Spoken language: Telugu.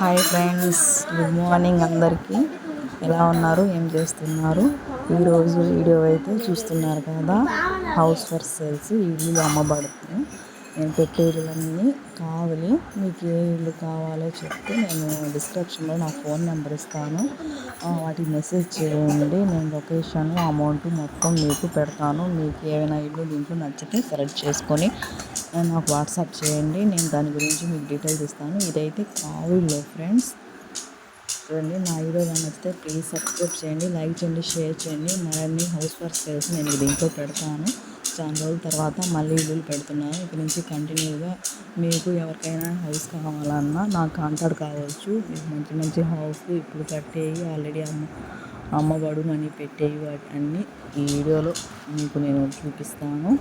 హాయ్ ఫ్రెండ్స్, గుడ్ మార్నింగ్ అందరికీ. ఎలా ఉన్నారు, ఏం చేస్తున్నారు? ఈరోజు వీడియో అయితే చూస్తున్నారు కదా, హౌస్ ఫర్ సేల్స్ ఇల్లు అమ్మబడుతుంది. నేను పెట్టే ఇల్లులన్నీ కావాలి. మీకు ఏ ఇల్లు కావాలో చెప్తే నేను డిస్క్రిప్షన్లో నా ఫోన్ నెంబర్ ఇస్తాను, వాటికి మెసేజ్ చేయండి. నేను లొకేషన్, అమౌంట్ మొత్తం మీకు పెడతాను. మీకు ఏమైనా ఇల్లు దీంట్లో నచ్చితే సెలెక్ట్ చేసుకొని నాకు వాట్సాప్ చేయండి. నేను దాని గురించి మీకు డీటెయిల్స్ ఇస్తాను. ఇదైతే కావుల్లో ఫ్రెండ్స్. చూడండి, నా వీడియో నచ్చితే ప్లీజ్ సబ్స్క్రైబ్ చేయండి, లైక్ చేయండి, షేర్ చేయండి. మరిన్ని హౌస్ ఫర్ సేల్స్ నేను దీంట్లో పెడతాను. చాలా రోజుల తర్వాత మళ్ళీ ఇల్లులు పెడుతున్నాను. ఇక్కడి నుంచి కంటిన్యూగా మీకు ఎవరికైనా హౌస్ కావాలన్నా నాకు కాంటాక్ట్ కావచ్చు. మీకు మంచి మంచి హౌస్ ఇప్పుడు కట్టేవి, ఆల్రెడీ అమ్మబడునని పెట్టేవి, వాటి అన్నీ ఈ వీడియోలో మీకు నేను చూపిస్తాను.